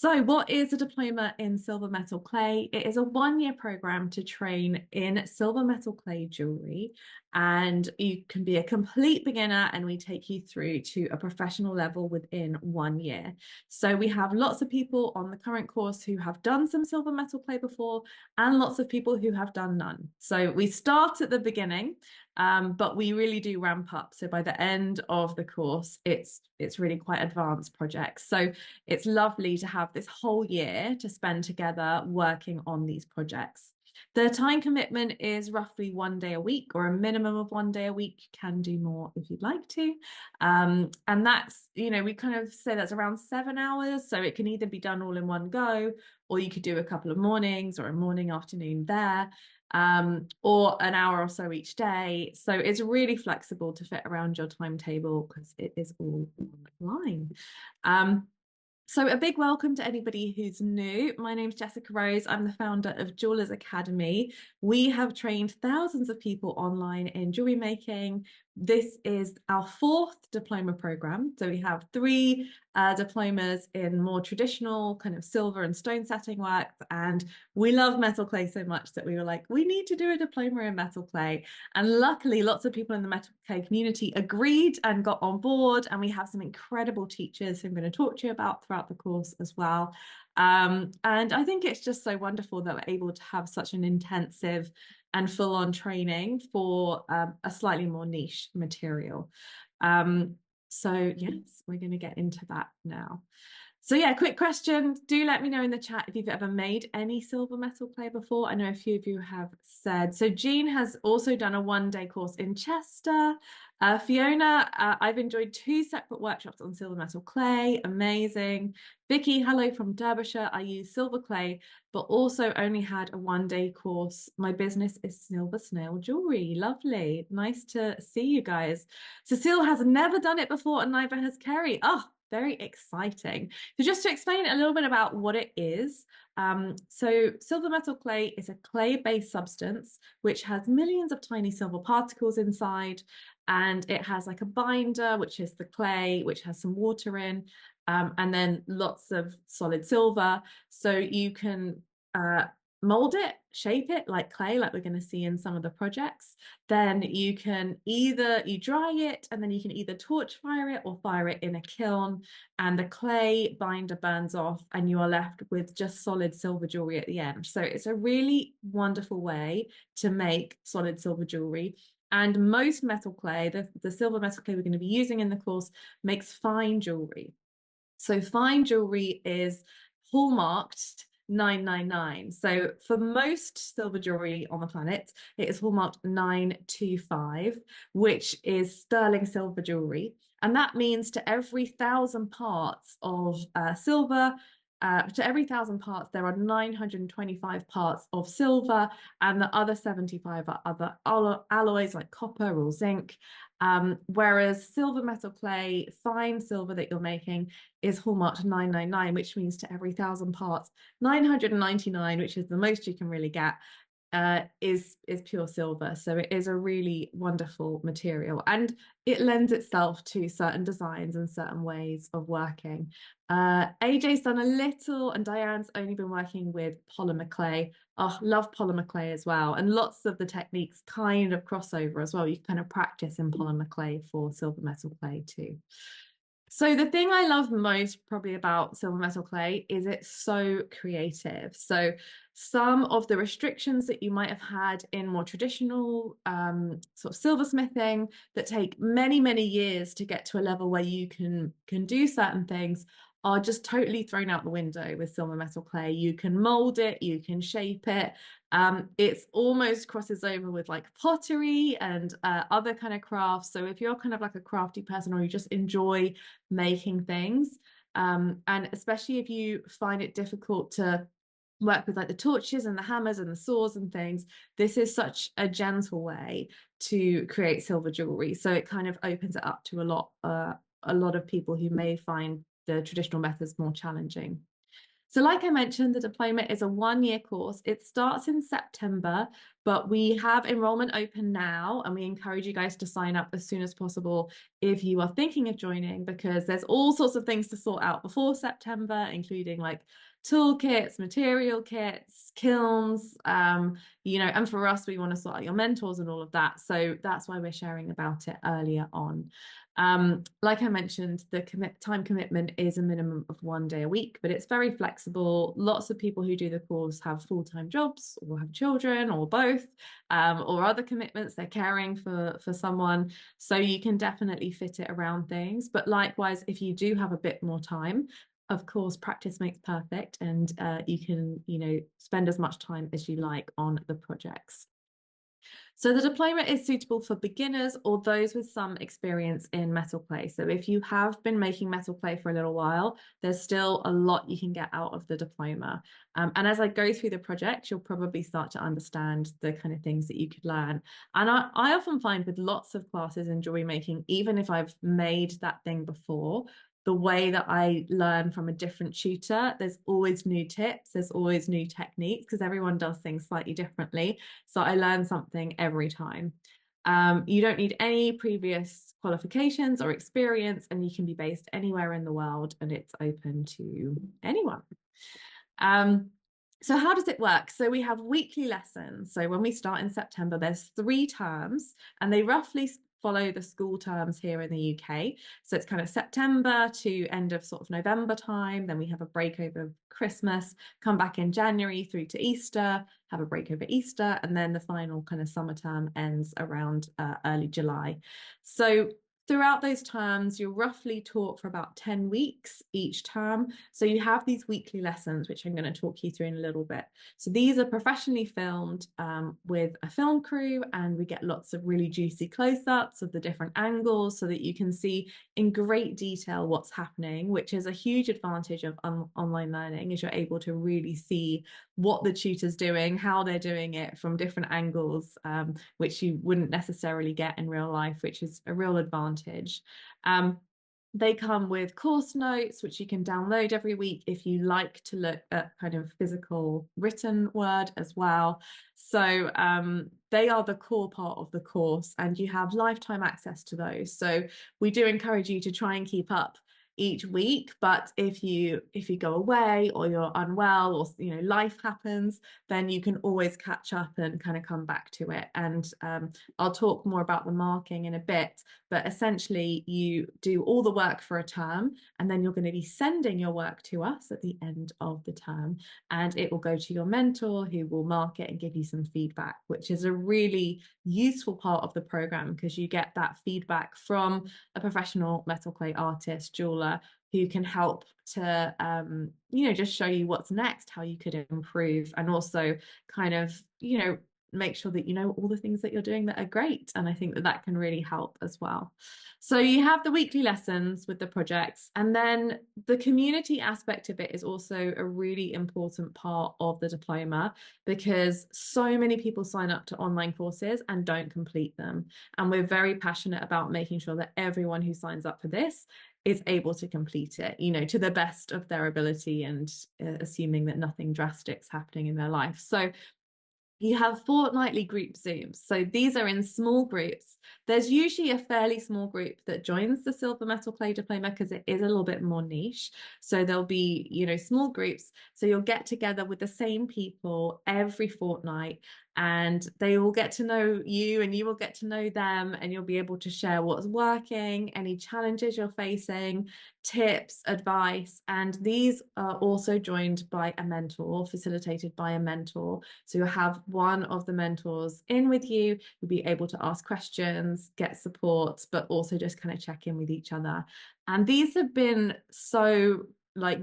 So, what is a diploma in silver metal clay? It is a 1 year program to train in silver metal clay jewelry, and you can be a complete beginner, and we take you through to a professional level within 1 year. So, we have lots of people on the current course who have done some silver metal clay before, and lots of people who have done none. So, we start at the beginning. But we really do ramp up. So by the end of the course, it's really quite advanced projects. So it's lovely to have this whole year to spend together working on these projects. The time commitment is roughly 1 day a week, or a minimum of 1 day a week. You can do more if you'd like to. And that's, we kind of say that's around 7 hours. So it can either be done all in one go, or you could do a couple of mornings or a morning, afternoon there, or an hour or so each day. So it's really flexible to fit around your timetable because it is all online. So a big welcome to anybody who's new. My name's Jessica Rose. I'm the founder of Jewellers Academy. We have trained thousands of people online in jewelry making. This is our 4th diploma program. So we have 3 diplomas in more traditional kind of silver and stone setting work. And we love metal clay so much that we were like, we need to do a diploma in metal clay. And luckily, lots of people in the metal clay community agreed and got on board. And we have some incredible teachers who I'm going to talk to you about throughout the course as well. And I think it's just so wonderful that we're able to have such an intensive and full-on training for a slightly more niche material. So yes, we're going to get into that now. So yeah, quick question. Do let me know in the chat if you've ever made any silver metal clay before. I know a few of you have said. So Jean has also done a 1 day course in Chester. Fiona, I've enjoyed 2 separate workshops on silver metal clay. Amazing. Vicky, hello from Derbyshire. I use silver clay, but also only had a 1 day course. My business is silver snail jewelry. Lovely. Nice to see you guys. Cecile has never done it before, and neither has Kerry. Oh, very exciting. So just to explain a little bit about what it is. So silver metal clay is a clay-based substance which has millions of tiny silver particles inside, and it has like a binder, which is the clay, which has some water in, and then lots of solid silver. So you can mold it, shape it like clay, like we're going to see in some of the projects. Then you can you dry it, and then you can either torch fire it or fire it in a kiln, and the clay binder burns off, and you are left with just solid silver jewelry at the end. So it's a really wonderful way to make solid silver jewelry. And most metal clay, the silver metal clay we're going to be using in the course, makes fine jewelry. So fine jewelry is hallmarked 999. So for most silver jewelry on the planet, it is hallmarked 925, which is sterling silver jewelry. And that means to every 1,000 parts of silver, to every 1,000 parts, there are 925 parts of silver, and the other 75 are other alloys like copper or zinc. Whereas silver metal clay, fine silver that you're making, is hallmarked 999, which means to every 1,000 parts, 999, which is the most you can really get, is pure silver. So it is a really wonderful material, and it lends itself to certain designs and certain ways of working. AJ's done a little, and Diane's only been working with polymer clay. Oh, love polymer clay as well. And lots of the techniques kind of crossover as well. You can kind of practice in polymer clay for silver metal clay too. So the thing I love most probably about silver metal clay is it's so creative. So some of the restrictions that you might have had in more traditional sort of silversmithing that take many, many years to get to a level where you can do certain things are just totally thrown out the window with silver metal clay. You can mold it, you can shape it. It's almost crosses over with like pottery and other kind of crafts. So if you're kind of like a crafty person, or you just enjoy making things, and especially if you find it difficult to work with like the torches and the hammers and the saws and things, this is such a gentle way to create silver jewelry. So it kind of opens it up to a lot of people who may find the traditional methods more challenging. So like I mentioned, the diploma is a 1-year course. It starts in September, but we have enrollment open now, and we encourage you guys to sign up as soon as possible if you are thinking of joining, because there's all sorts of things to sort out before September, including like toolkits, material kits, kilns, and for us, we want to sort out your mentors and all of that. So that's why we're sharing about it earlier on. Like I mentioned, the time commitment is a minimum of 1 day a week, but it's very flexible. Lots of people who do the course have full-time jobs or have children or both, or other commitments. They're caring for someone. So you can definitely fit it around things. But likewise, if you do have a bit more time, of course, practice makes perfect, and you can, spend as much time as you like on the projects. So the diploma is suitable for beginners or those with some experience in metal clay. So if you have been making metal clay for a little while, there's still a lot you can get out of the diploma. And as I go through the project, you'll probably start to understand the kind of things that you could learn. And I often find with lots of classes in jewelry making, even if I've made that thing before, the way that I learn from a different tutor, there's always new tips, there's always new techniques, because everyone does things slightly differently. So I learn something every time. You don't need any previous qualifications or experience, and you can be based anywhere in the world, and it's open to anyone. So how does it work? So we have weekly lessons. So when we start in September, there's 3 terms, and they roughly follow the school terms here in the UK. So it's kind of September to end of sort of November time. Then we have a break over Christmas, come back in January through to Easter, have a break over Easter, and then the final kind of summer term ends around early July. So throughout those terms, you're roughly taught for about 10 weeks each term. So you have these weekly lessons, which I'm going to talk you through in a little bit. So these are professionally filmed with a film crew, and we get lots of really juicy close-ups of the different angles so that you can see in great detail what's happening, which is a huge advantage of online learning, is you're able to really see what the tutor's doing, how they're doing it from different angles, which you wouldn't necessarily get in real life, which is a real advantage. They come with course notes, which you can download every week if you like to look at kind of physical written word as well. So they are the core part of the course, and you have lifetime access to those. So we do encourage you to try and keep up each week, but if you go away or you're unwell, or life happens, then you can always catch up and kind of come back to it. And I'll talk more about the marking in a bit, but essentially you do all the work for a term, and then you're going to be sending your work to us at the end of the term, and it will go to your mentor, who will mark it and give you some feedback, which is a really useful part of the program, because you get that feedback from a professional metal clay artist, jeweler, who can help to just show you what's next, how you could improve, and also kind of make sure that you know all the things that you're doing that are great. And I think that that can really help as well. So you have the weekly lessons with the projects, and then the community aspect of it is also a really important part of the diploma, because so many people sign up to online courses and don't complete them. And we're very passionate about making sure that everyone who signs up for this is able to complete it, to the best of their ability, and assuming that nothing drastic's happening in their life. So you have fortnightly group Zooms. So these are in small groups. There's usually a fairly small group that joins the silver metal clay diploma, because it is a little bit more niche. So there'll be, small groups. So you'll get together with the same people every fortnight, and they will get to know you, and you will get to know them, and you'll be able to share what's working, any challenges you're facing, tips, advice. And these are also joined by a mentor, facilitated by a mentor. So you'll have one of the mentors in with you. You'll be able to ask questions, get support, but also just kind of check in with each other. And these have been so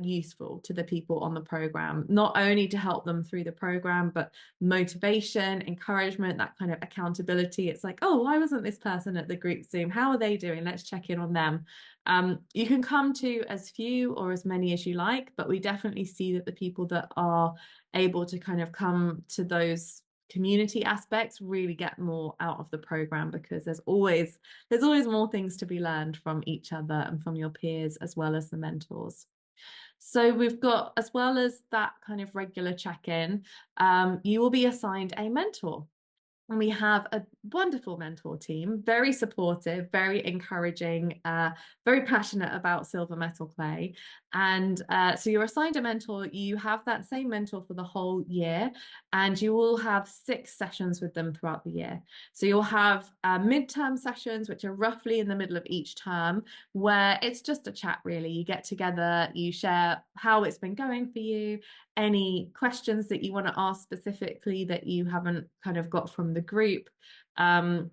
useful to the people on the program, not only to help them through the program, but motivation, encouragement, that kind of accountability. It's like, oh, why wasn't this person at the group Zoom? How are they doing? Let's check in on them. You can come to as few or as many as you like, but we definitely see that the people that are able to kind of come to those community aspects really get more out of the program, because there's always more things to be learned from each other and from your peers, as well as the mentors. So we've got, as well as that kind of regular check-in, you will be assigned a mentor. And we have a wonderful mentor team, very supportive, very encouraging, very passionate about silver metal clay. And so you're assigned a mentor. You have that same mentor for the whole year, and you will have 6 sessions with them throughout the year. So you'll have midterm sessions, which are roughly in the middle of each term, where it's just a chat, really. You get together, you share how it's been going for you, any questions that you want to ask specifically that you haven't kind of got from the group. And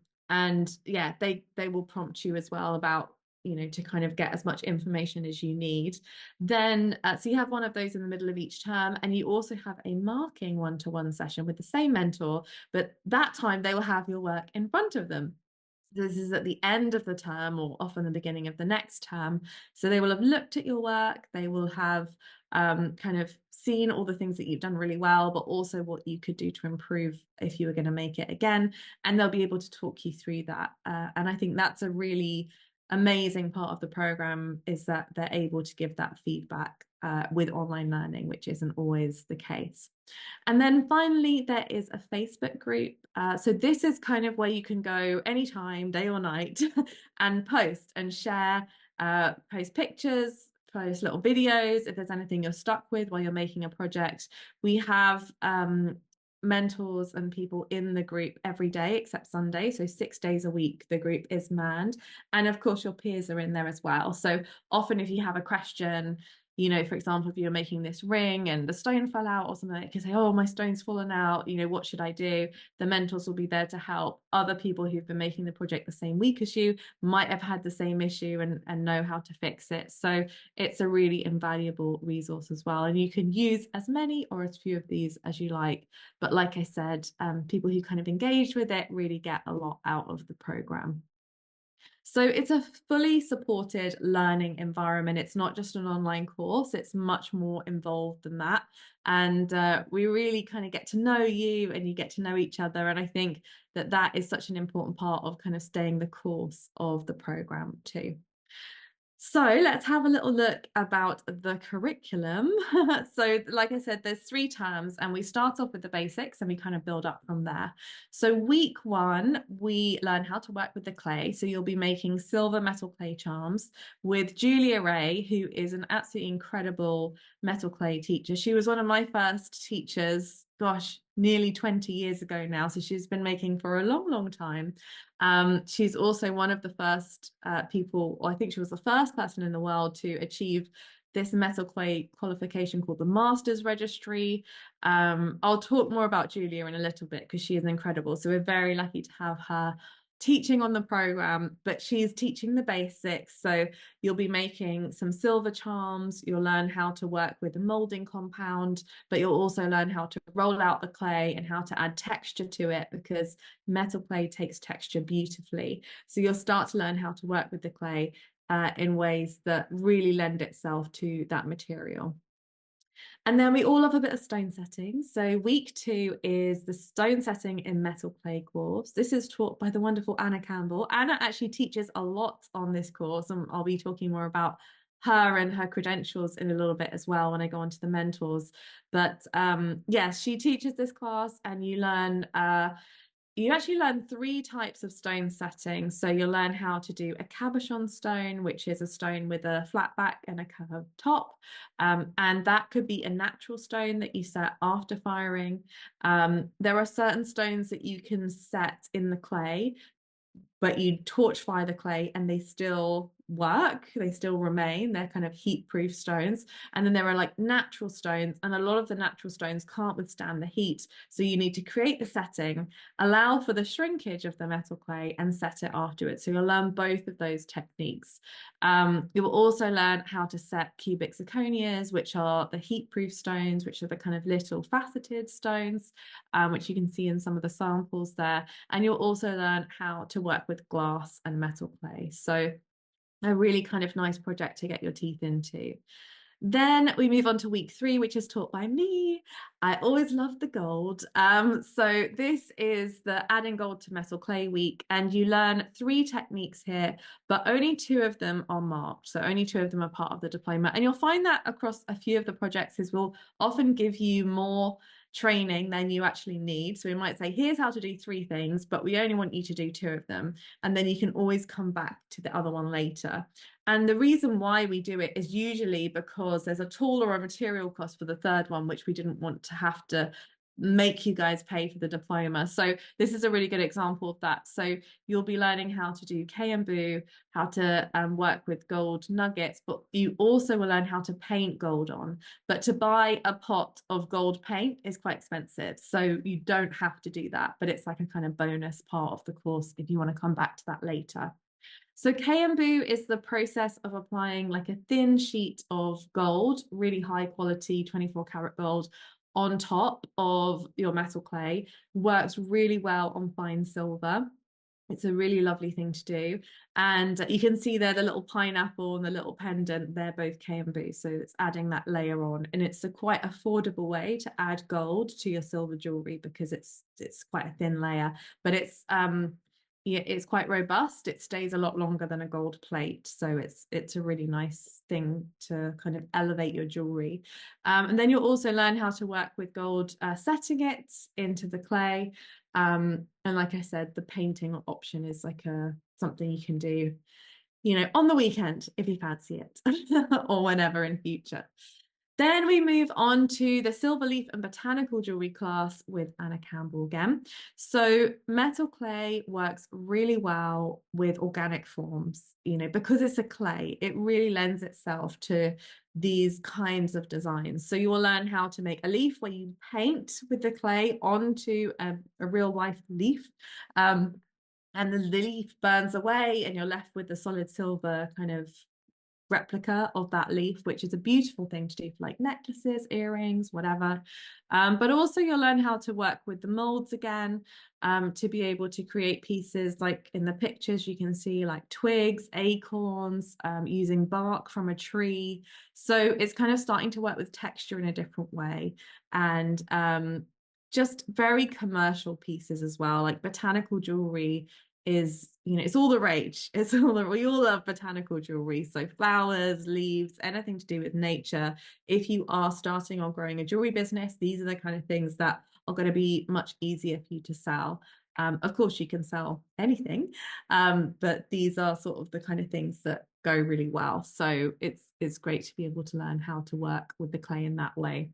yeah, they will prompt you as well about, to kind of get as much information as you need. Then so you have one of those in the middle of each term, and you also have a marking one-to-one session with the same mentor, but that time they will have your work in front of them. This is at the end of the term, or often the beginning of the next term. So they will have looked at your work, they will have kind of seen all the things that you've done really well, but also what you could do to improve if you were going to make it again. And they'll be able to talk you through that. And I think that's a really amazing part of the program, is that they're able to give that feedback with online learning, which isn't always the case. And then finally, there is a Facebook group. So this is kind of where you can go anytime, day or night, and post and share, post pictures, post little videos if there's anything you're stuck with while you're making a project. We have mentors and people in the group every day except Sunday. So 6 days a week, the group is manned. And of course, your peers are in there as well. So often if you have a question, for example, if you're making this ring and the stone fell out or something, you can say, oh, my stone's fallen out, what should I do? The mentors will be there to help. Other people who've been making the project the same week as you might have had the same issue and know how to fix it. So it's a really invaluable resource as well. And you can use as many or as few of these as you like. But like I said, people who kind of engage with it really get a lot out of the program. So it's a fully supported learning environment. It's not just an online course, it's much more involved than that. And we really kind of get to know you, and you get to know each other. And I think that that is such an important part of kind of staying the course of the program too. So let's have a little look about the curriculum. So like I said, there's 3 terms, and we start off with the basics and we kind of build up from there. So week 1, we learn how to work with the clay. So you'll be making silver metal clay charms with Julia Ray, who is an absolutely incredible metal clay teacher. She was one of my first teachers, gosh, nearly 20 years ago now. So she's been making for a long, long time. She's also one of the first people, or I think she was the first person in the world to achieve this metal clay qualification called the Master's Registry. I'll talk more about Julia in a little bit because she is incredible. So we're very lucky to have her teaching on the program, but she's teaching the basics. So you'll be making some silver charms, you'll learn how to work with the molding compound, but you'll also learn how to roll out the clay and how to add texture to it, because metal clay takes texture beautifully. So you'll start to learn how to work with the clay in ways that really lend itself to that material. And then we all have a bit of stone setting. So week 2 is the stone setting in metal clay course. This is taught by the wonderful Anna Campbell. Anna actually teaches a lot on this course, and I'll be talking more about her and her credentials in a little bit as well when I go on to the mentors. But yes, she teaches this class, and you actually learn 3 types of stone setting. So you'll learn how to do a cabochon stone, which is a stone with a flat back and a curved top. And that could be a natural stone that you set after firing. There are certain stones that you can set in the clay, but you torch fire the clay and they still work, they still remain, they're kind of heat proof stones. And then there are like natural stones, and a lot of the natural stones can't withstand the heat, so you need to create the setting, allow for the shrinkage of the metal clay, and set it afterwards. So you'll learn both of those techniques. You will also learn how to set cubic zirconias, which are the heat proof stones, which are the kind of little faceted stones, which you can see in some of the samples there. And you'll also learn how to work with glass and metal clay. So a really kind of nice project to get your teeth into. Then we move on to week 3, which is taught by me. I always love the gold. So this is the adding gold to metal clay week, and you learn 3 techniques here, but only 2 of them are marked. So only 2 of them are part of the diploma. And you'll find that across a few of the projects is we'll often give you more training than you actually need. So we might say, here's how to do 3 things, but we only want you to do 2 of them. And then you can always come back to the other one later. And the reason why we do it is usually because there's a tool or a material cost for the 3rd one, which we didn't want to have to make you guys pay for the diploma. So this is a really good example of that. So you'll be learning how to do K and Boo, how to work with gold nuggets, but you also will learn how to paint gold on. But to buy a pot of gold paint is quite expensive. So you don't have to do that, but it's like a kind of bonus part of the course if you want to come back to that later. So K&Boo is the process of applying like a thin sheet of gold, really high quality 24 karat gold on top of your metal clay. Works really well on fine silver. It's a really lovely thing to do. And you can see there the little pineapple and the little pendant, they're both K&Boo. So it's adding that layer on. And it's a quite affordable way to add gold to your silver jewelry because it's quite a thin layer, but yeah, it's quite robust. It stays a lot longer than a gold plate. So it's a really nice thing to kind of elevate your jewelry. And then you'll also learn how to work with gold, setting it into the clay. And like I said, the painting option is like something you can do, on the weekend if you fancy it or whenever in future. Then we move on to the silver leaf and botanical jewelry class with Anna Campbell again. So metal clay works really well with organic forms, because it's a clay, it really lends itself to these kinds of designs. So you will learn how to make a leaf where you paint with the clay onto a real life leaf. And the leaf burns away and you're left with the solid silver kind of replica of that leaf, which is a beautiful thing to do for like necklaces, earrings, whatever. But also you'll learn how to work with the molds again, to be able to create pieces like in the pictures you can see like twigs, acorns, using bark from a tree. So it's kind of starting to work with texture in a different way, and just very commercial pieces as well. Like botanical jewelry is, it's all the rage. We all love botanical jewelry. So flowers, leaves, anything to do with nature. If you are starting or growing a jewelry business, these are the kind of things that are going to be much easier for you to sell. Of course, you can sell anything, but these are sort of the kind of things that go really well. So it's great to be able to learn how to work with the clay in that way.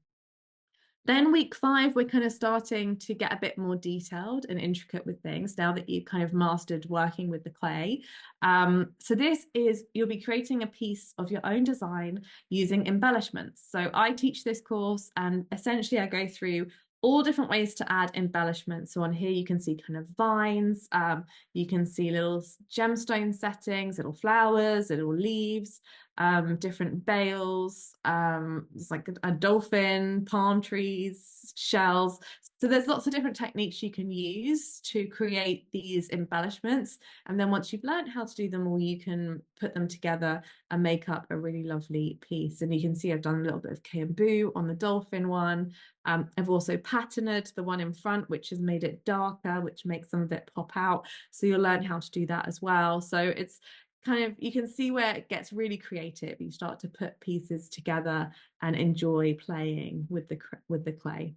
Then week 5, we're kind of starting to get a bit more detailed and intricate with things now that you've kind of mastered working with the clay. So this is, you'll be creating a piece of your own design using embellishments. So I teach this course and essentially I go through all different ways to add embellishments. So on here you can see kind of vines, you can see little gemstone settings, little flowers, little leaves, different bales, it's like a dolphin, palm trees, shells. So there's lots of different techniques you can use to create these embellishments. And then once you've learned how to do them all, you can put them together and make up a really lovely piece. And you can see I've done a little bit of K&Boo on the dolphin one. I've also patterned the one in front, which has made it darker, which makes some of it pop out. So you'll learn how to do that as well. So it's kind of, you can see where it gets really creative. You start to put pieces together and enjoy playing with the clay.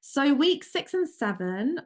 So week 6 and 7,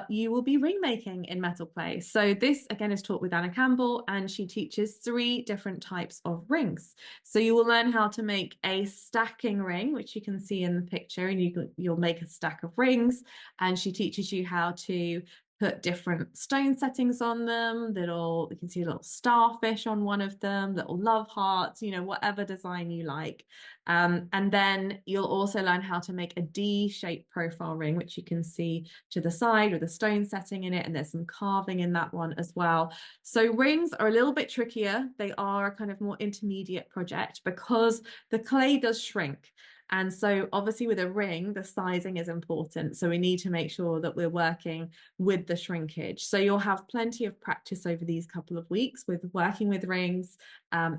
you will be ring making in metal clay. So this again is taught with Anna Campbell, and she teaches 3 different types of rings. So you will learn how to make a stacking ring, which you can see in the picture, and you'll make a stack of rings. And she teaches you how to put different stone settings on them. You can see a little starfish on one of them, little love hearts, whatever design you like. And then you'll also learn how to make a D-shaped profile ring, which you can see to the side with a stone setting in it, and there's some carving in that one as well. So rings are a little bit trickier. They are a kind of more intermediate project because the clay does shrink. And so obviously with a ring, the sizing is important. So we need to make sure that we're working with the shrinkage. So you'll have plenty of practice over these couple of weeks with working with rings,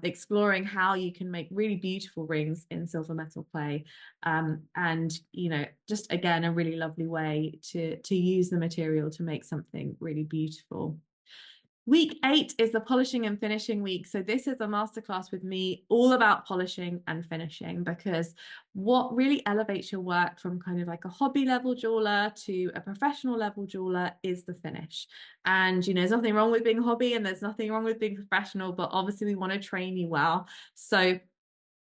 exploring how you can make really beautiful rings in silver metal clay. And, you know, just again, a really lovely way to use the material to make something really beautiful. Week 8 is the polishing and finishing week. So this is a masterclass with me all about polishing and finishing, because what really elevates your work from kind of like a hobby level jeweler to a professional level jeweler is the finish. And, you know, there's nothing wrong with being a hobby and there's nothing wrong with being professional, but obviously we want to train you well. So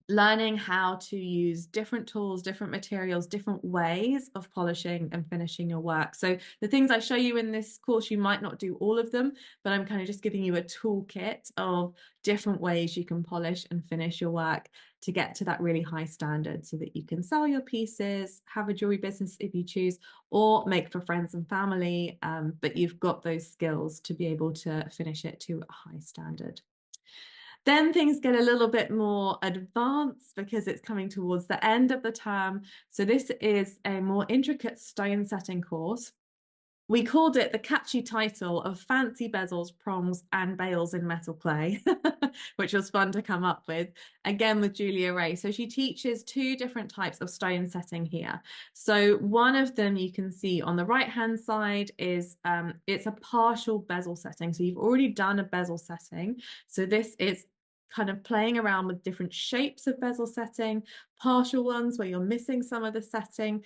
learning how to use different tools, different materials, different ways of polishing and finishing your work. So the things I show you in this course, you might not do all of them, but I'm kind of just giving you a toolkit of different ways you can polish and finish your work to get to that really high standard so that you can sell your pieces, have a jewelry business if you choose, or make for friends and family, but you've got those skills to be able to finish it to a high standard. Then things get a little bit more advanced because it's coming towards the end of the term. So this is a more intricate stone setting course. We called it the catchy title of Fancy Bezels, Prongs and Bales in Metal Clay, which was fun to come up with, again with Julia Ray. So she teaches 2 different types of stone setting here. So one of them you can see on the right-hand side is it's a partial bezel setting. So you've already done a bezel setting. So this is kind of playing around with different shapes of bezel setting, partial ones where you're missing some of the setting.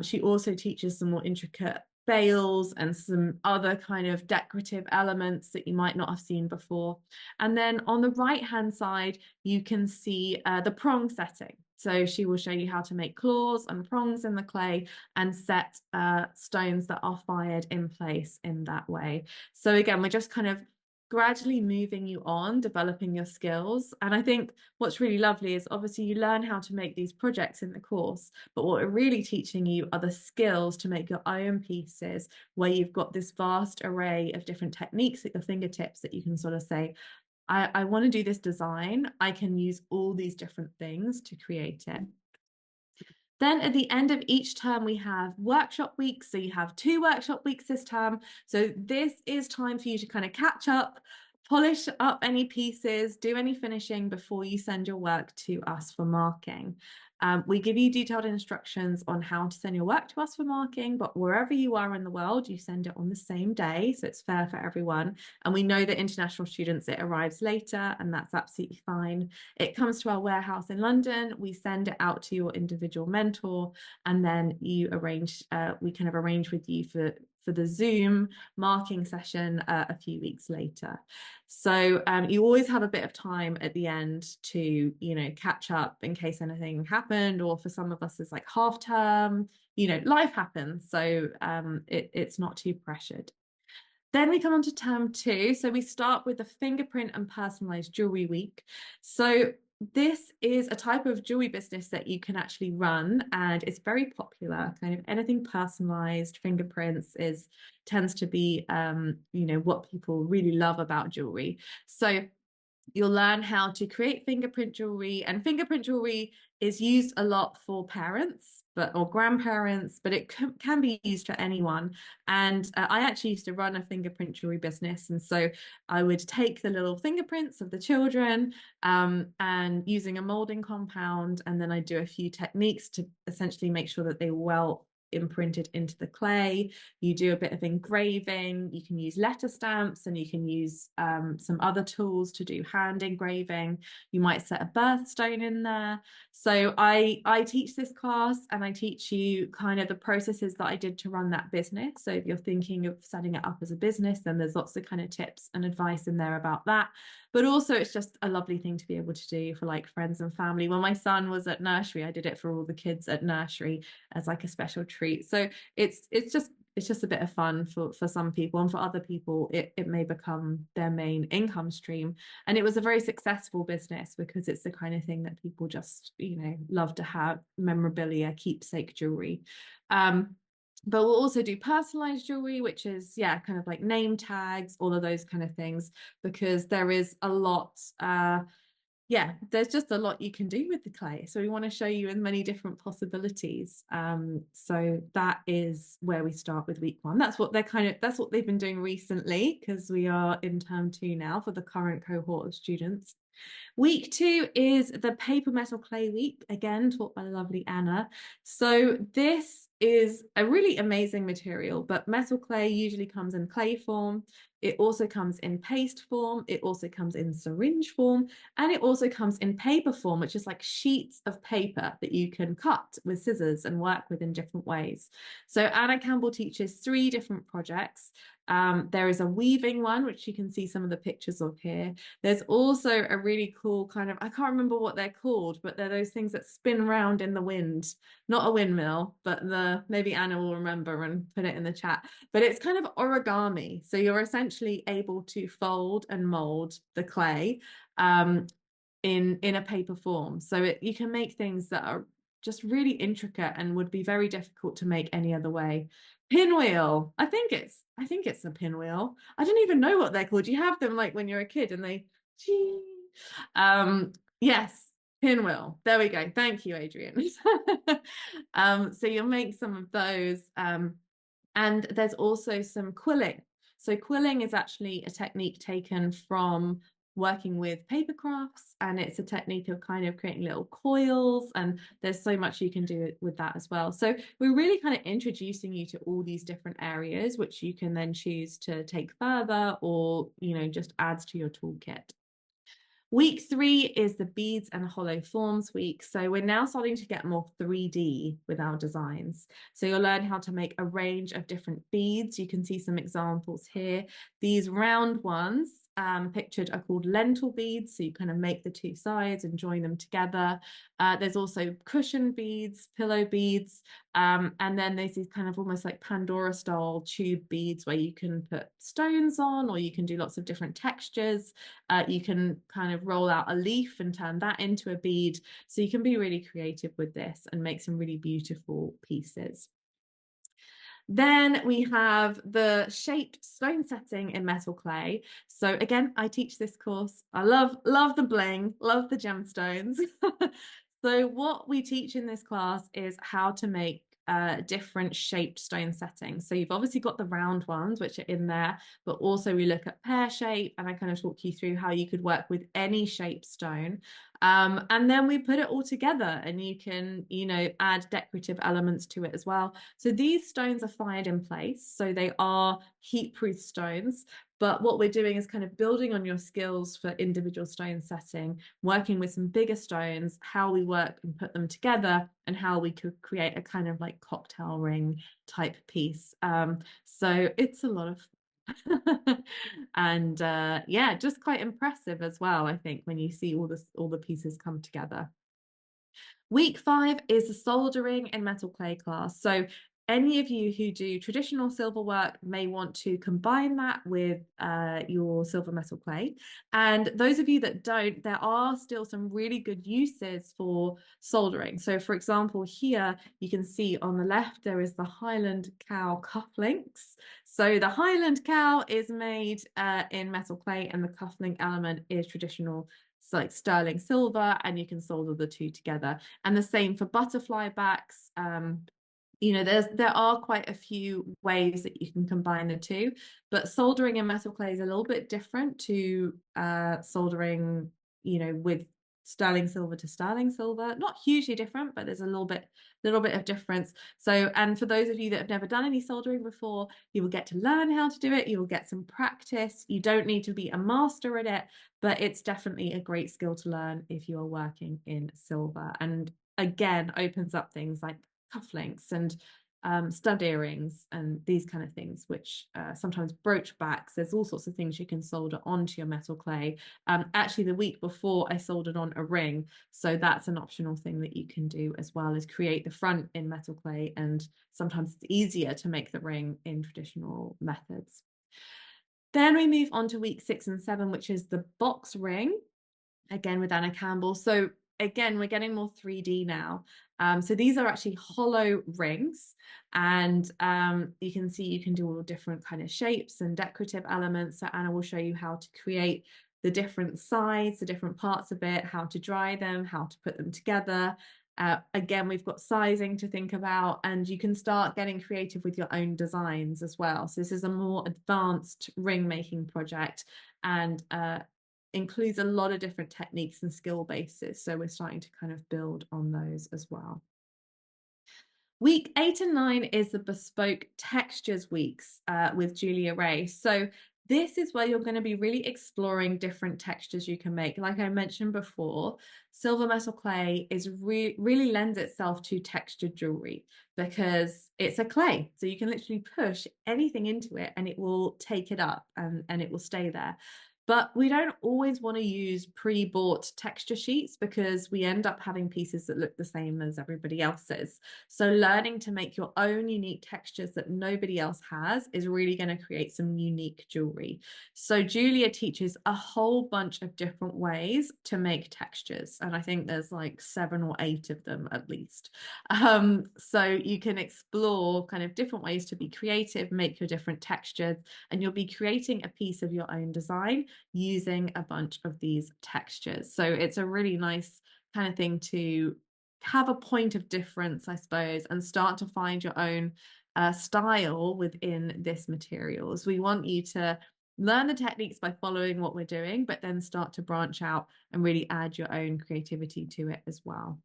She also teaches some more intricate bales and some other kind of decorative elements that you might not have seen before. And then on the right hand side, you can see the prong setting. So she will show you how to make claws and prongs in the clay and set stones that are fired in place in that way. So again, we're just kind of gradually moving you on, developing your skills. And I think what's really lovely is obviously you learn how to make these projects in the course, but what we're really teaching you are the skills to make your own pieces, where you've got this vast array of different techniques at your fingertips that you can sort of say, I want to do this design. I can use all these different things to create it. Then at the end of each term, we have workshop weeks. So you have 2 workshop weeks this term. So this is time for you to kind of catch up, polish up any pieces, do any finishing before you send your work to us for marking. We give you detailed instructions on how to send your work to us for marking, but wherever you are in the world, you send it on the same day. So it's fair for everyone. And we know that international students, it arrives later, and that's absolutely fine. It comes to our warehouse in London. We send it out to your individual mentor, and then you arrange, we kind of arrange with you for the Zoom marking session a few weeks later. So you always have a bit of time at the end to, you know, catch up in case anything happened, or for some of us it's like half term, you know, life happens. So it's not too pressured. Then we come on to term 2. So we start with the fingerprint and personalized jewelry week. So this is a type of jewelry business that you can actually run, and it's very popular. Kind of anything personalized, fingerprints tends to be, you know, what people really love about jewelry. So you'll learn how to create fingerprint jewelry, and fingerprint jewelry is used a lot for parents or grandparents, but it can be used for anyone. And I actually used to run a fingerprint jewelry business, and so I would take the little fingerprints of the children and using a molding compound, and then I do a few techniques to essentially make sure that they were well imprinted into the clay. You do a bit of engraving. You can use letter stamps, and you can use some other tools to do hand engraving. You might set a birthstone in there. So I teach this class, and I teach you kind of the processes that I did to run that business. So if you're thinking of setting it up as a business, then there's lots of kind of tips and advice in there about that. But also it's just a lovely thing to be able to do for like friends and family. When my son was at nursery, I did it for all the kids at nursery as like a special treat. So it's just a bit of fun for some people, and for other people it may become their main income stream. And it was a very successful business because it's the kind of thing that people just, you know, love to have, memorabilia, keepsake jewelry. But we'll also do personalized jewelry, which is, yeah, kind of like name tags, all of those kind of things, because there is a lot yeah, there's just a lot you can do with the clay. So we want to show you as many different possibilities. So that is where we start with week one. That's what that's what they've been doing recently, because we are in term 2 now for the current cohort of students. Week 2 is the paper metal clay week, again taught by the lovely Anna. So this is a really amazing material, but metal clay usually comes in clay form. It also comes in paste form. It also comes in syringe form, and it also comes in paper form, which is like sheets of paper that you can cut with scissors and work with in different ways. So Anna Campbell teaches 3 different projects. There is a weaving one, which you can see some of the pictures of here. There's also a really cool kind of, I can't remember what they're called, but they're those things that spin round in the wind. Not a windmill, but maybe Anna will remember and put it in the chat. But it's kind of origami. So you're essentially able to fold and mold the clay in a paper form. So you can make things that are just really intricate and would be very difficult to make any other way. Pinwheel. I think it's a pinwheel. I don't even know what they're called. You have them like when you're a kid and they yes, pinwheel. There we go. Thank you, Adrian. So you'll make some of those. And there's also some quilling. So quilling is actually a technique taken from working with paper crafts, and it's a technique of kind of creating little coils, and there's so much you can do with that as well. So we're really kind of introducing you to all these different areas, which you can then choose to take further, or just adds to your toolkit. Week 3 is the beads and hollow forms week. So we're now starting to get more 3D with our designs. So you'll learn how to make a range of different beads. You can see some examples here. These round ones pictured are called lentil beads. So you kind of make the 2 sides and join them together. There's also cushion beads, pillow beads, and then there's these kind of almost like Pandora style tube beads where you can put stones on, or you can do lots of different textures. You can kind of roll out a leaf and turn that into a bead. So you can be really creative with this and make some really beautiful pieces. Then we have the shaped stone setting in metal clay. So again, I teach this course. I love the bling, love the gemstones. So what we teach in this class is how to make different shaped stone settings. So you've obviously got the round ones, which are in there, but also we look at pear shape, and I kind of talk you through how you could work with any shaped stone. And then we put it all together, and you can, add decorative elements to it as well. So these stones are fired in place. So they are heat-proof stones. But what we're doing is kind of building on your skills for individual stone setting, working with some bigger stones, how we work and put them together, and how we could create a kind of like cocktail ring type piece. So it's a lot of and yeah, just quite impressive as well, I think, when you see all the pieces come together. Week 5 is the soldering and metal clay class. So any of you who do traditional silver work may want to combine that with your silver metal clay. And those of you that don't, there are still some really good uses for soldering. So for example, here you can see on the left, there is the Highland cow cufflinks. So the Highland cow is made in metal clay, and the cufflink element is traditional, like sterling silver, and you can solder the 2 together. And the same for butterfly backs. There are quite a few ways that you can combine the 2, but soldering in metal clay is a little bit different to soldering, with sterling silver to sterling silver. Not hugely different, but there's a little bit of difference. So, and for those of you that have never done any soldering before, you will get to learn how to do it. You will get some practice. You don't need to be a master at it, but it's definitely a great skill to learn if you are working in silver. And again, opens up things like cufflinks and stud earrings and these kind of things, which sometimes brooch backs. There's all sorts of things you can solder onto your metal clay. Actually, the week before I soldered on a ring, so that's an optional thing that you can do as well, is create the front in metal clay, and sometimes it's easier to make the ring in traditional methods. Then we move on to week 6 and 7, which is the box ring, again with Anna Campbell. So again, we're getting more 3D now. So these are actually hollow rings, and you can see you can do all different kind of shapes and decorative elements. So Anna will show you how to create the different sides, the different parts of it, how to dry them, how to put them together. Again, we've got sizing to think about, and you can start getting creative with your own designs as well. So this is a more advanced ring making project, and includes a lot of different techniques and skill bases. So we're starting to kind of build on those as well. Week 8 and 9 is the bespoke textures weeks with Julia Ray. So this is where you're going to be really exploring different textures you can make. Like I mentioned before, silver metal clay is really lends itself to textured jewelry because it's a clay. So you can literally push anything into it and it will take it up and it will stay there. But we don't always want to use pre-bought texture sheets because we end up having pieces that look the same as everybody else's. So learning to make your own unique textures that nobody else has is really going to create some unique jewelry. So Julia teaches a whole bunch of different ways to make textures. And I think there's like 7 or 8 of them at least. So you can explore kind of different ways to be creative, make your different textures, and you'll be creating a piece of your own design using a bunch of these textures. So it's a really nice kind of thing to have a point of difference, I suppose, and start to find your own style within this materials. We want you to learn the techniques by following what we're doing, but then start to branch out and really add your own creativity to it as well.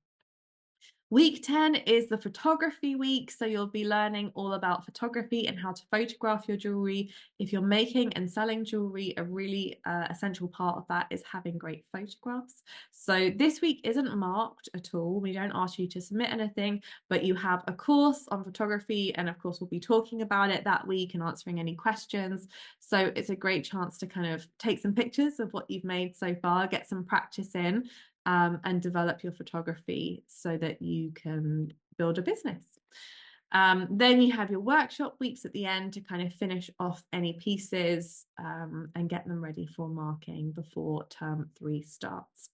Week 10 is the photography week. So you'll be learning all about photography and how to photograph your jewelry. If you're making and selling jewelry, a really essential part of that is having great photographs. So this week isn't marked at all. We don't ask you to submit anything, but you have a course on photography. And of course, we'll be talking about it that week and answering any questions. So it's a great chance to kind of take some pictures of what you've made so far, get some practice in, and develop your photography so that you can build a business. Then you have your workshop weeks at the end to kind of finish off any pieces and get them ready for marking before term 3 starts.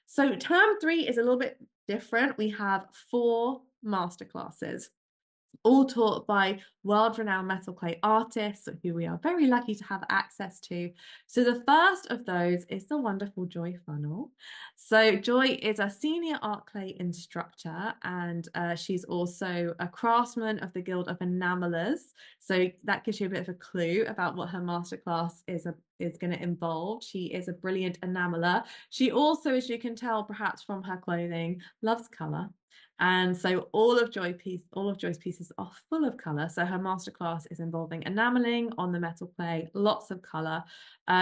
So term 3 is a little bit different. We have 4 masterclasses, all taught by world-renowned metal clay artists who we are very lucky to have access to. So the first of those is the wonderful Joy Funnel. So Joy is a senior art clay instructor, and she's also a craftsman of the Guild of Enamelers. So that gives you a bit of a clue about what her masterclass is going to involve. She is a brilliant enameler. She also, as you can tell perhaps from her clothing, loves color. And so all of Joy's pieces are full of color. So her masterclass is involving enameling on the metal clay, lots of color.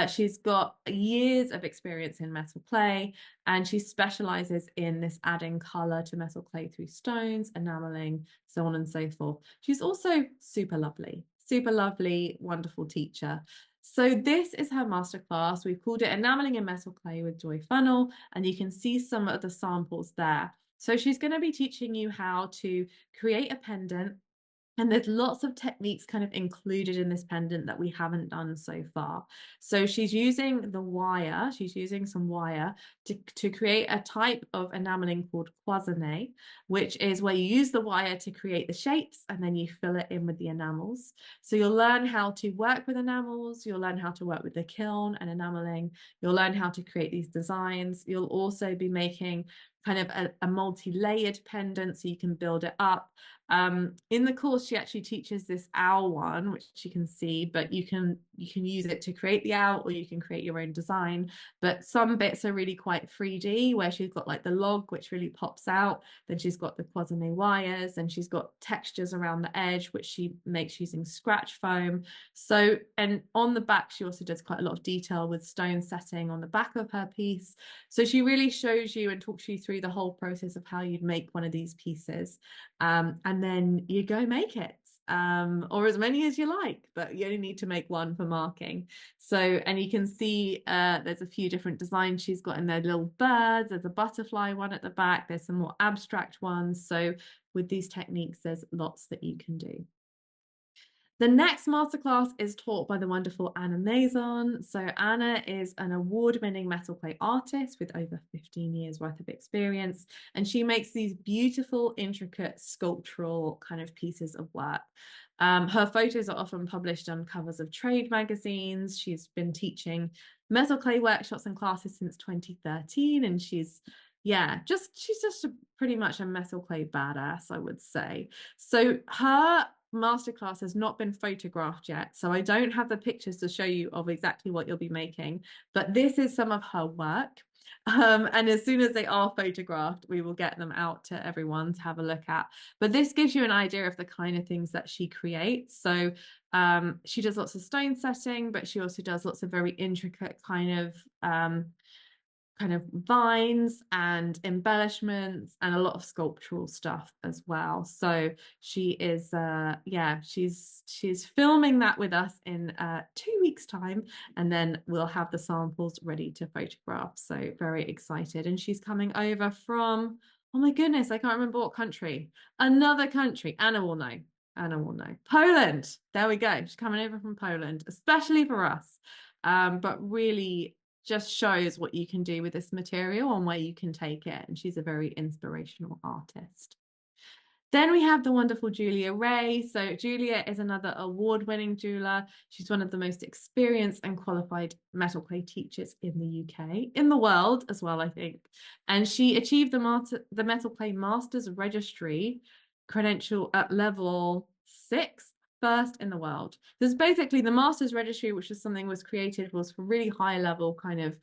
She's got years of experience in metal clay, and she specializes in this adding color to metal clay through stones, enameling, so on and so forth. She's also super lovely, wonderful teacher. So this is her masterclass. We've called it Enameling in Metal Clay with Joy Funnel, and you can see some of the samples there. So she's going to be teaching you how to create a pendant. And there's lots of techniques kind of included in this pendant that we haven't done so far. So she's using some wire to create a type of enameling called cloisonné, which is where you use the wire to create the shapes and then you fill it in with the enamels. So you'll learn how to work with enamels, you'll learn how to work with the kiln and enameling, you'll learn how to create these designs. You'll also be making kind of a multi-layered pendant so you can build it up. In the course, she actually teaches this owl one, which you can see, but you can use it to create the owl, or you can create your own design. But some bits are really quite 3D, where she's got like the log, which really pops out. Then she's got the cloisonné wires, and she's got textures around the edge, which she makes using scratch foam. So, and on the back, she also does quite a lot of detail with stone setting on the back of her piece. So she really shows you and talks you through the whole process of how you'd make one of these pieces. And then you go make it, or as many as you like, but you only need to make one for marking. So, and you can see there's a few different designs she's got in there, little birds, there's a butterfly one at the back, there's some more abstract ones. So with these techniques, there's lots that you can do. The next masterclass is taught by the wonderful Anna Maison. So Anna is an award-winning metal clay artist with over 15 years worth of experience, and she makes these beautiful, intricate sculptural kind of pieces of work. Her photos are often published on covers of trade magazines. She's been teaching metal clay workshops and classes since 2013, and she's just pretty much a metal clay badass, I would say. So her masterclass has not been photographed yet, so I don't have the pictures to show you of exactly what you'll be making, but this is some of her work. And as soon as they are photographed, we will get them out to everyone to have a look at. But this gives you an idea of the kind of things that she creates. So she does lots of stone setting, but she also does lots of very intricate kind of vines and embellishments and a lot of sculptural stuff as well. So she is she's filming that with us in 2 weeks time, and then we'll have the samples ready to photograph. So very excited. And she's coming over from, oh my goodness, I can't remember what country. Another country. Anna will know. Poland. There we go. She's coming over from Poland, especially for us. But really just shows what you can do with this material and where you can take it. And she's a very inspirational artist. Then we have the wonderful Julia Ray. So Julia is another award-winning jeweler. She's one of the most experienced and qualified metal clay teachers in the UK, in the world as well, I think. And she achieved the Metal Clay Masters Registry credential at level 6, first in the world. There's basically the Masters Registry, which is something was created, was for really high level kind of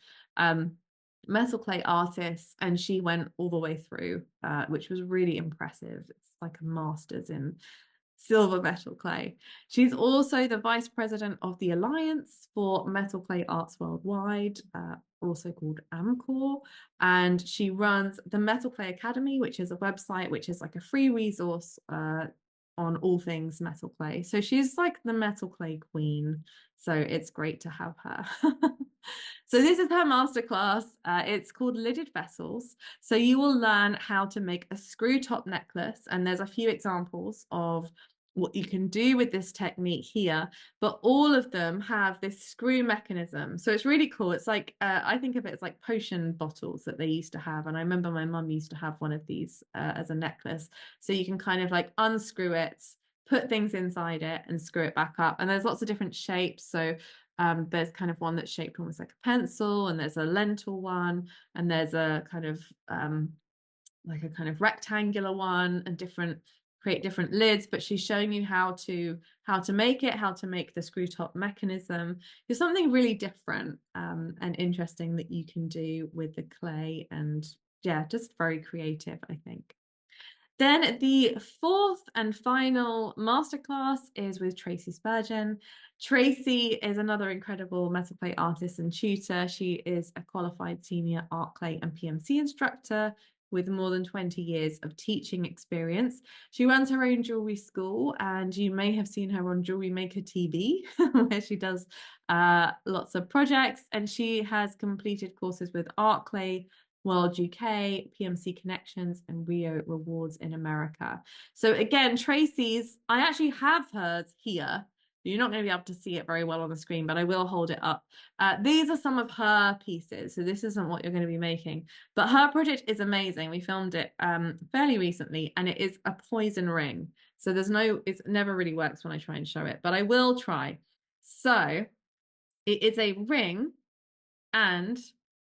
metal clay artists, and she went all the way through, which was really impressive. It's like a master's in silver metal clay. She's also the vice president of the Alliance for Metal Clay Arts Worldwide, also called AMCOR, and she runs the Metal Clay Academy, which is a website which is like a free resource on all things metal clay. So she's like the metal clay queen. So it's great to have her. So this is her masterclass. It's called Lidded Vessels. So you will learn how to make a screw top necklace. And there's a few examples of what you can do with this technique here, but all of them have this screw mechanism. So it's really cool. It's like, I think of it as like potion bottles that they used to have. And I remember my mum used to have one of these as a necklace. So you can kind of like unscrew it, put things inside it and screw it back up. And there's lots of different shapes. So there's kind of one that's shaped almost like a pencil, and there's a lentil one, and there's a kind of like a kind of rectangular one, and create different lids. But she's showing you how to make it, how to make the screw top mechanism. It's something really different and interesting that you can do with the clay, and yeah, just very creative, I think. Then the fourth and final masterclass is with Tracy Spurgeon. Tracy is another incredible metal clay artist and tutor. She is a qualified senior art clay and PMC instructor with more than 20 years of teaching experience. She runs her own jewelry school, and you may have seen her on Jewelry Maker TV, where she does lots of projects, and she has completed courses with Art Clay World UK, PMC Connections, and Rio Rewards in America. So again, Tracy's, I actually have hers here. You're not going to be able to see it very well on the screen, but I will hold it up. These are some of her pieces. So this isn't what you're going to be making, but her project is amazing. We filmed it fairly recently, and it is a poison ring. So it never really works when I try and show it, but I will try. So it is a ring, and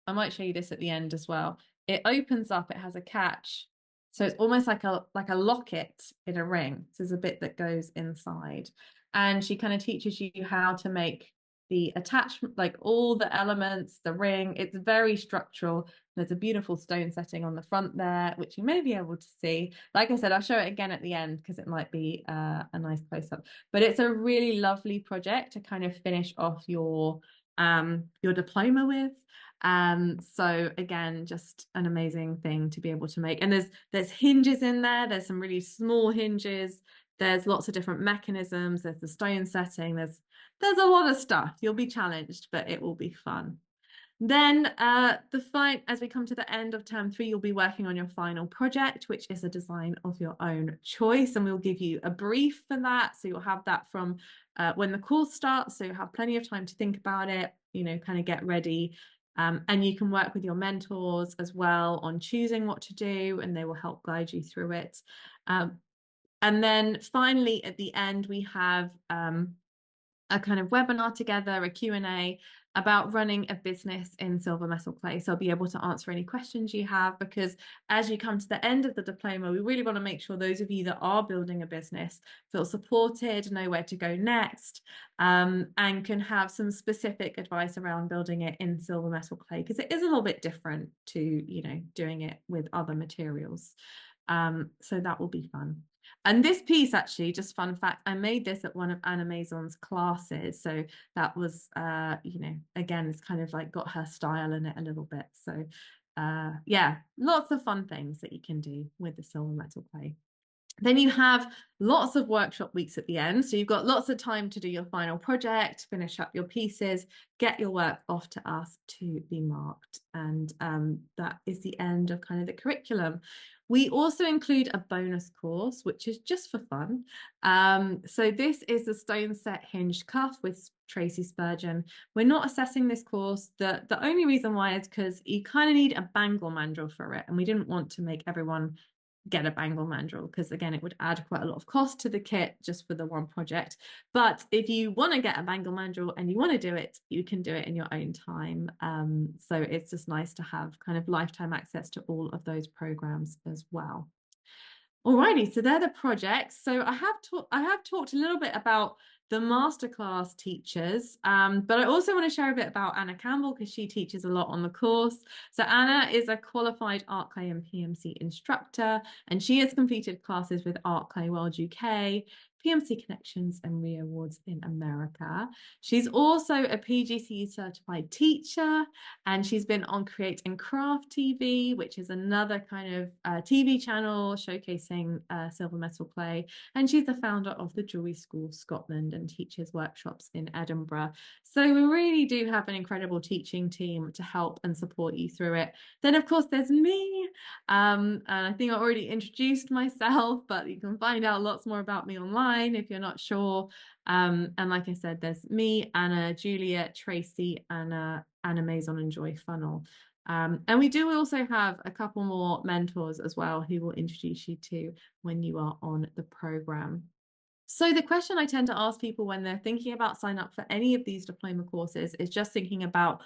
I might show you this at the end as well. It opens up, it has a catch. So it's almost like a locket in a ring. So there's a bit that goes inside. And she kind of teaches you how to make the attachment, like all the elements, the ring. It's very structural. There's a beautiful stone setting on the front there, which you may be able to see. Like I said, I'll show it again at the end because it might be a nice close-up. But it's a really lovely project to kind of finish off your diploma with. So again, just an amazing thing to be able to make. And there's hinges in there. There's some really small hinges. There's lots of different mechanisms. There's the stone setting. There's a lot of stuff. You'll be challenged, but it will be fun. Then as we come to the end of term 3, you'll be working on your final project, which is a design of your own choice. And we'll give you a brief for that. So you'll have that from when the course starts. So you'll have plenty of time to think about it, kind of get ready. And you can work with your mentors as well on choosing what to do, and they will help guide you through it. And then finally, at the end, we have a kind of webinar together, a Q&A about running a business in silver metal clay. So I'll be able to answer any questions you have, because as you come to the end of the diploma, we really want to make sure those of you that are building a business feel supported, know where to go next, and can have some specific advice around building it in silver metal clay, because it is a little bit different to, doing it with other materials. So that will be fun. And this piece, actually, just fun fact, I made this at one of Anna Maison's classes. So that was, again, it's kind of like got her style in it a little bit. So yeah, lots of fun things that you can do with the silver metal clay. Then you have lots of workshop weeks at the end. So you've got lots of time to do your final project, finish up your pieces, get your work off to us to be marked. And that is the end of kind of the curriculum. We also include a bonus course, which is just for fun. So this is the stone set hinged cuff with Tracy Spurgeon. We're not assessing this course. The only reason why is because you kind of need a bangle mandrel for it. And we didn't want to make everyone get a bangle mandrel, because again, it would add quite a lot of cost to the kit just for the one project. But if you want to get a bangle mandrel and you want to do it, you can do it in your own time. So it's just nice to have kind of lifetime access to all of those programs as well. Alrighty, so they're the projects. So I have talked a little bit about the masterclass teachers, but I also want to share a bit about Anna Campbell, because she teaches a lot on the course. So Anna is a qualified art clay and PMC instructor, and she has completed classes with Art Clay World UK, PMC Connections, and Reawards in America. She's also a PGCE certified teacher, and she's been on Create and Craft TV, which is another kind of TV channel showcasing silver metal clay. And she's the founder of the Jewellery School Scotland and teaches workshops in Edinburgh. So we really do have an incredible teaching team to help and support you through it. Then, of course, there's me. And I think I already introduced myself, but you can find out lots more about me online if you're not sure. And like I said, there's me, Anna, Julia, Tracy, Anna Maison, and Joy Funnel. And we do also have a couple more mentors as well who will introduce you to when you are on the program. So the question I tend to ask people when they're thinking about signing up for any of these diploma courses is just thinking about,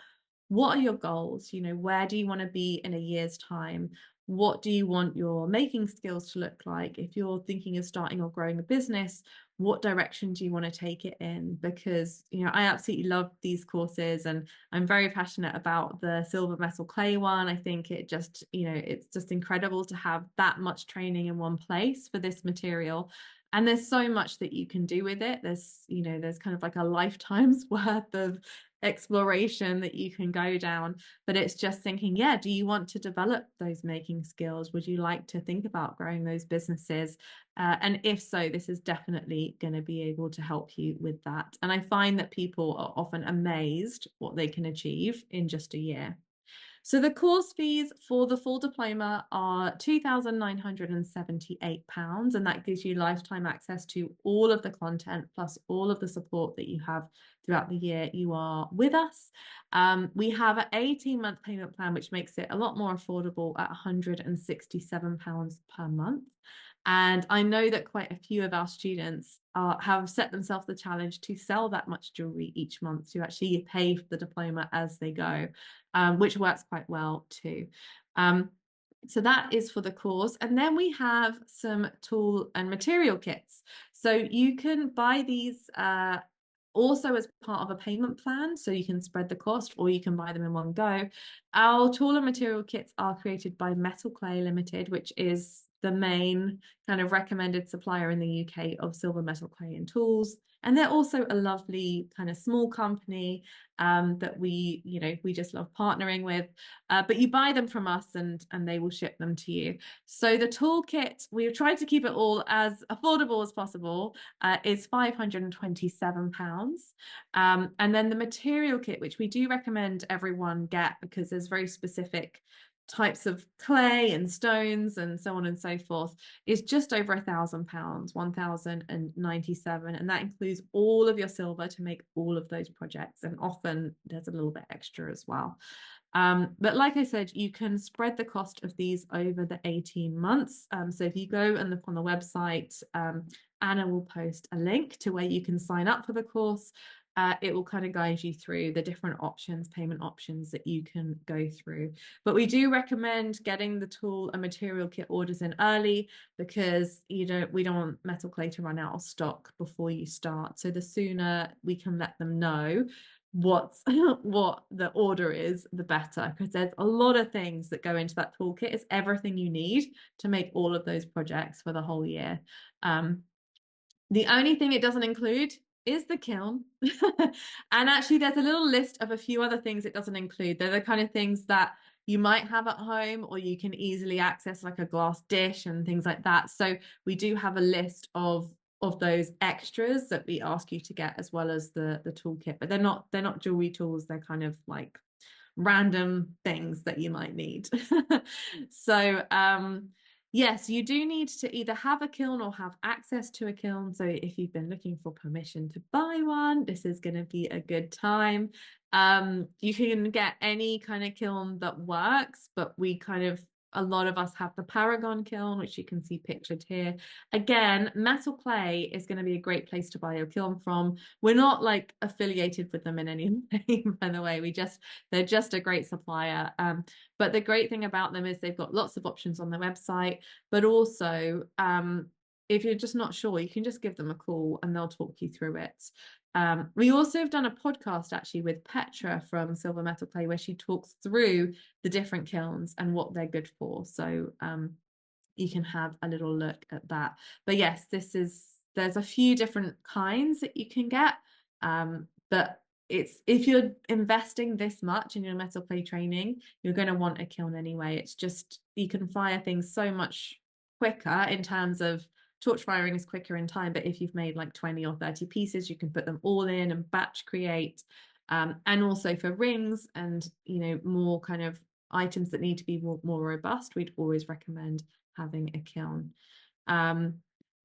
what are your goals? Where do you want to be in a year's time? What do you want your making skills to look like? If you're thinking of starting or growing a business, what direction do you want to take it in? Because, I absolutely love these courses, and I'm very passionate about the silver metal clay one. I think it just, it's just incredible to have that much training in one place for this material. And there's so much that you can do with it. There's kind of like a lifetime's worth of exploration that you can go down. But it's just thinking, do you want to develop those making skills? Would you like to think about growing those businesses? And if so, this is definitely going to be able to help you with that. And I find that people are often amazed what they can achieve in just a year. So the course fees for the full diploma are £2,978, and that gives you lifetime access to all of the content plus all of the support that you have throughout the year you are with us. We have an 18-month payment plan, which makes it a lot more affordable at £167 per month. And I know that quite a few of our students have set themselves the challenge to sell that much jewellery each month to actually pay for the diploma as they go, which works quite well too. So that is for the course. And then we have some tool and material kits. So you can buy these also as part of a payment plan, so you can spread the cost, or you can buy them in one go. Our tool and material kits are created by Metal Clay Limited, which is the main kind of recommended supplier in the UK of silver metal clay and tools. And they're also a lovely kind of small company that we just love partnering with. But you buy them from us and they will ship them to you. So the toolkit, we've tried to keep it all as affordable as possible, is £527. And then the material kit, which we do recommend everyone get because there's very specific types of clay and stones and so on and so forth, is just over £1,000, 1,097, and that includes all of your silver to make all of those projects, and often there's a little bit extra as well. But like I said, you can spread the cost of these over the 18 months. So if you go and look on the website, Anna will post a link to where you can sign up for the course. It will kind of guide you through the different options, payment options that you can go through. But we do recommend getting the tool and material kit orders in early because we don't want metal clay to run out of stock before you start. So the sooner we can let them know what the order is, the better, because there's a lot of things that go into that toolkit. It's everything you need to make all of those projects for the whole year. The only thing it doesn't include is the kiln. And actually there's a little list of a few other things it doesn't include. They're the kind of things that you might have at home or you can easily access, like a glass dish and things like that. So we do have a list of those extras that we ask you to get, as well as the toolkit, but they're not jewelry tools. They're kind of like random things that you might need. So yes, you do need to either have a kiln or have access to a kiln. So if you've been looking for permission to buy one, this is going to be a good time. You can get any kind of kiln that works, but a lot of us have the Paragon kiln, which you can see pictured here. Again, metal clay is going to be a great place to buy your kiln from. We're not like affiliated with them in any way, by the way. They're just a great supplier. But the great thing about them is they've got lots of options on their website, but also if you're just not sure, you can just give them a call and they'll talk you through it. We also have done a podcast actually with Petra from Silver Metal Clay, where she talks through the different kilns and what they're good for. So you can have a little look at that. But yes, there's a few different kinds that you can get. But if you're investing this much in your metal clay training, you're going to want a kiln anyway. It's just, you can fire things so much quicker in terms of torch firing is quicker in time, but if you've made like 20 or 30 pieces, you can put them all in and batch create. And also for rings and more kind of items that need to be more robust, we'd always recommend having a kiln.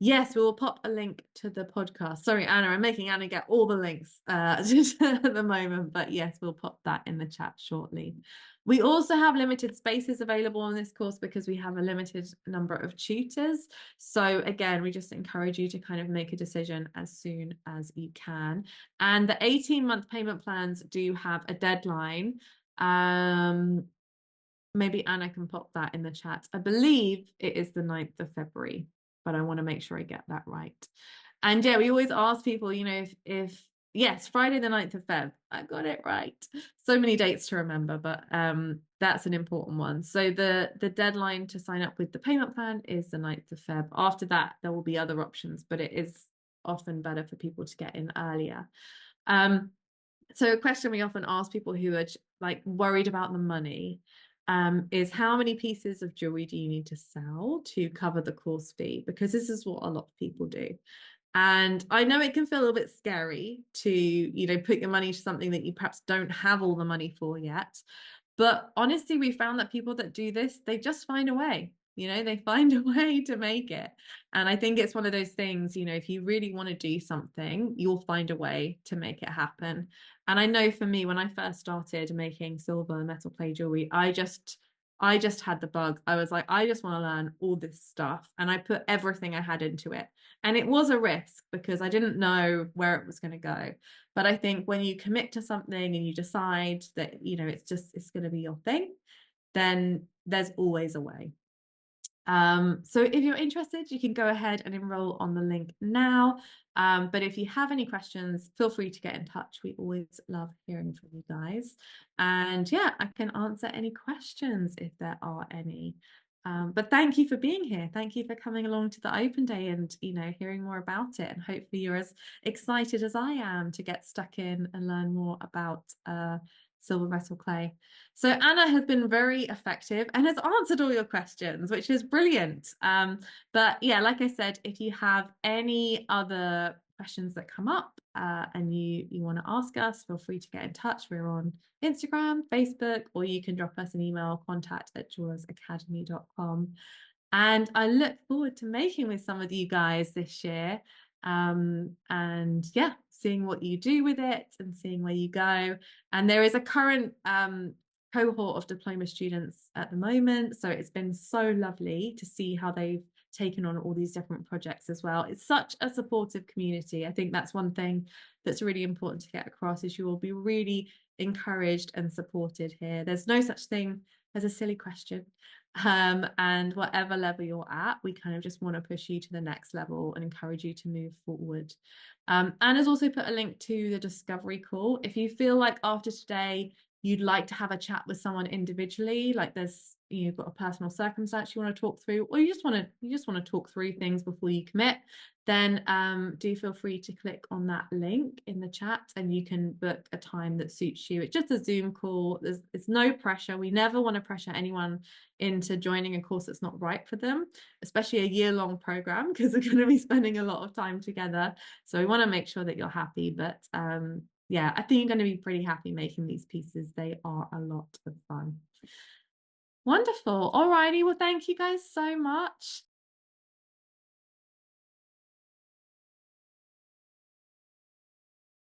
Yes, we will pop a link to the podcast. Sorry, Anna, I'm making Anna get all the links at the moment, but yes, we'll pop that in the chat shortly. We also have limited spaces available on this course because we have a limited number of tutors. So again, we just encourage you to kind of make a decision as soon as you can. And the 18-month payment plans do have a deadline. Maybe Anna can pop that in the chat. I believe it is the 9th of February, but I want to make sure I get that right. And yeah, we always ask people, if yes, Friday the 9th of Feb, I got it right. So many dates to remember, but that's an important one. So the deadline to sign up with the payment plan is the 9th of Feb. After that, there will be other options, but it is often better for people to get in earlier. So a question we often ask people who are like worried about the money is, how many pieces of jewelry do you need to sell to cover the course fee? Because this is what a lot of people do. And I know it can feel a little bit scary to, put your money to something that you perhaps don't have all the money for yet. But honestly, we found that people that do this, they just find a way. They find a way to make it. And I think it's one of those things, if you really want to do something, you'll find a way to make it happen. And I know for me, when I first started making silver and metal clay jewelry, I just had the bug. I was like, I just want to learn all this stuff. And I put everything I had into it. And it was a risk because I didn't know where it was going to go. But I think when you commit to something and you decide that, it's going to be your thing, then there's always a way. So if you're interested, you can go ahead and enroll on the link now. But if you have any questions, feel free to get in touch. We always love hearing from you guys. And yeah, I can answer any questions if there are any. But thank you for being here. Thank you for coming along to the open day and, hearing more about it. And hopefully you're as excited as I am to get stuck in and learn more about silver metal clay. So Anna has been very effective and has answered all your questions, which is brilliant. But yeah, like I said, if you have any other questions that come up and you want to ask us, feel free to get in touch. We're on Instagram, Facebook, or you can drop us an email, contact@jewellersacademy.com. And I look forward to making with some of you guys this year. And yeah, seeing what you do with it and seeing where you go. And there is a current cohort of diploma students at the moment. So it's been so lovely to see how they've taken on all these different projects as well. It's such a supportive community. I think that's one thing that's really important to get across is you will be really encouraged and supported here. There's no such thing as a silly question. And whatever level you're at, we kind of just want to push you to the next level and encourage you to move forward. Anna's also put a link to the discovery call. If you feel like after today you'd like to have a chat with someone individually, like you've got a personal circumstance you want to talk through, or you just want to talk through things before you commit, then do feel free to click on that link in the chat and you can book a time that suits you. It's just a Zoom call. It's no pressure. We never want to pressure anyone into joining a course that's not right for them, especially a year-long program, because we're going to be spending a lot of time together. So we want to make sure that you're happy. But yeah, I think you're going to be pretty happy making these pieces. They are a lot of fun. Wonderful. All righty. Well, thank you guys so much.